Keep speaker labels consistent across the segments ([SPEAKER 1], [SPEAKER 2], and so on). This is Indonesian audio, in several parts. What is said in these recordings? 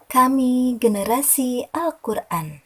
[SPEAKER 1] Kami generasi Al-Quran.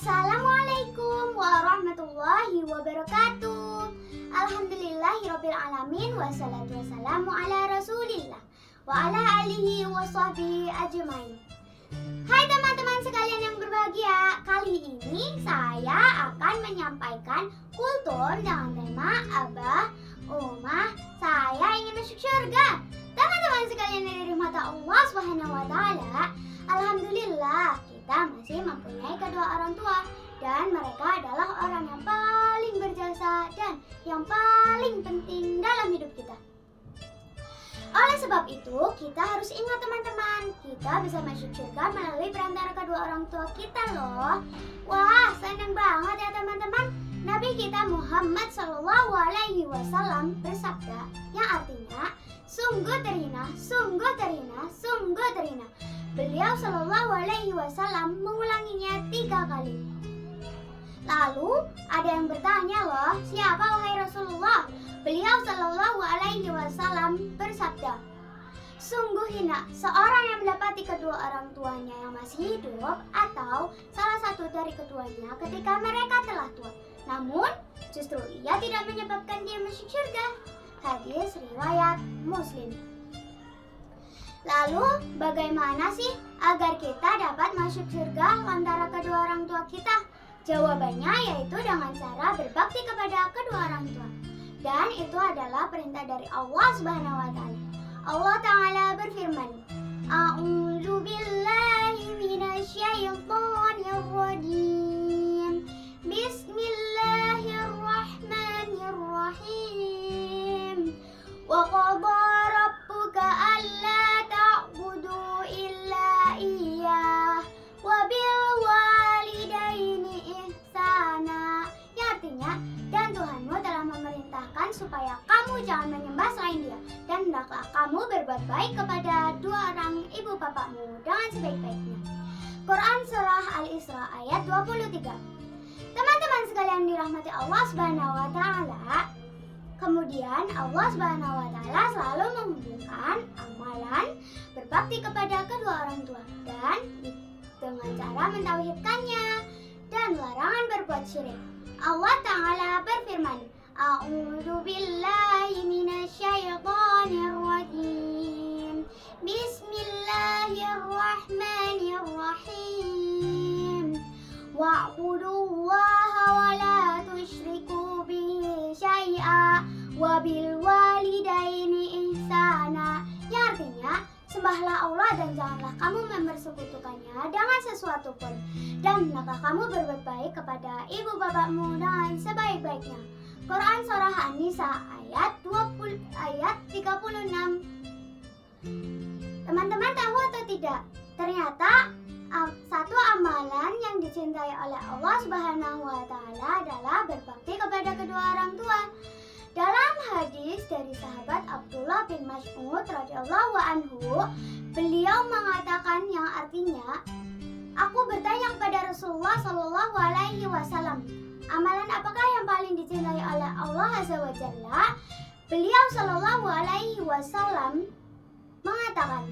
[SPEAKER 2] Assalamualaikum warahmatullahi wabarakatuh. Alhamdulillahirabbil alamin wassalatu wassalamu ala Rasulillah wa ala alihi wa sahbihi ajmain. Hai teman-teman sekalian yang berbahagia, kali ini saya akan menyampaikan kultur dengan tema Abah, Umah, saya ingin masuk surga. Teman-teman sekalian yang dirahmati Allah Subhanahu wa taala, alhamdulillah kita masih mempunyai kedua orang tua dan mereka adalah orang yang paling berjasa dan yang paling penting dalam hidup kita. Oleh sebab itu, kita harus ingat teman-teman, kita bisa masuk surga melalui perantara kedua orang tua kita loh. Wah, senang banget ya teman-teman. Nabi kita Muhammad SAW bersabda yang artinya sungguh terhina, sungguh terhina, sungguh terhina. Beliau SAW mengulanginya 3 kali. Lalu ada yang bertanya loh, siapa wahai Rasulullah? Beliau SAW bersabda, sungguh hina seorang yang mendapati kedua orang tuanya yang masih hidup atau salah satu dari keduanya ketika mereka telah tua. Namun justru ia tidak menyebabkan dia masuk surga. Hadis riwayat Muslim. Lalu bagaimana sih agar kita dapat masuk surga antara kedua orang tua kita? Jawabannya yaitu dengan cara berbakti kepada kedua orang tua. Dan itu adalah perintah dari Allah Subhanahu wa taala. Allah Ta'ala berfirman, A'udzu billahi minasyaitonir rajim. Bismillahirrahmanirrahim. Wa qadha rabbuka alla ta'budu illa iyyah wa bil walidaini ihsana. Ya artinya, dan Tuhanmu telah memerintahkan supaya kamu jangan menyembah selain Dia, dan hendaklah kamu berbuat baik kepada dua orang ibu bapakmu dengan sebaik-baiknya. Quran Surah Al-Isra ayat 23. Teman-teman sekalian dirahmati Allah Subhanahu wa taala, kemudian Allah Subhanahu wa taala selalu menghubungkan amalan berbakti kepada kedua orang tua dan dengan cara mentauhidkannya dan larangan berbuat syirik. Allah Ta'ala berfirman, A'udzu billahi minasyaitonir rajim. Bismillahirrahmanirrahim. Wa'budullaha wa la tusyriku bihi syai'a wa bil walidaini ihsana. Ya artinya, sembahlah Allah dan janganlah kamu mempersekutukannya dengan sesuatu pun. Dan hendaklah kamu berbuat baik kepada ibu bapakmu dengan sebaik-baiknya. Quran Surah An-Nisa ayat 36. Teman-teman tahu atau tidak? Ternyata satu amalan yang dicintai oleh Allah Subhanahu wa taala adalah berbakti kepada kedua orang tua. Dalam hadis dari sahabat Abdullah bin Mas'ud radhiyallahu anhu, beliau mengatakan yang artinya, aku bertanya kepada Rasulullah sallallahu alaihi wasallam, amalan apakah yang paling dicintai oleh Allah Azza wa Jalla? Beliau sallallahu alaihi wasallam mengatakan,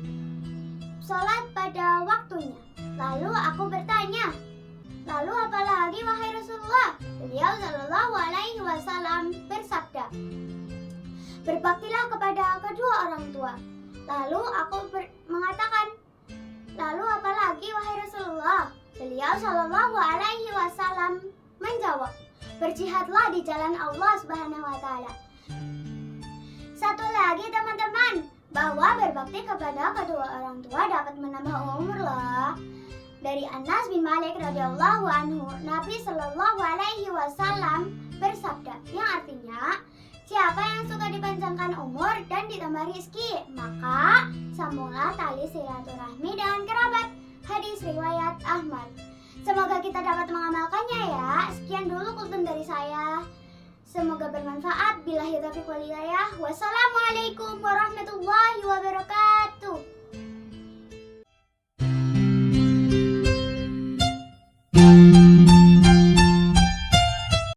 [SPEAKER 2] salat pada waktunya. Lalu aku bertanya, lalu apalagi wahai Rasulullah? Beliau sallallahu alaihi wasallam bersabda, berbaktilah kepada kedua orang tua. Lalu aku mengatakan, lalu apalagi wahai Rasulullah? Beliau Shallallahu Alaihi Wasallam menjawab, berjihadlah di jalan Allah Subhanahu Wa Taala. Satu lagi teman-teman, bahwa berbakti kepada kedua orang tua dapat menambah umur loh. Dari Anas bin Malik radhiyallahu anhu, Nabi Shallallahu Alaihi Wasallam bersabda, yang artinya, siapa yang suka dipanjangkan umur dan ditambah rizki, maka sambunglah tali silaturahmi dengan kerabat. Hadis riwayat Ahmad. Semoga kita dapat mengamalkannya ya. Sekian dulu kultum dari saya. Semoga bermanfaat. Billahi taufiq wal hidayah. Wassalamualaikum warahmatullahi wabarakatuh.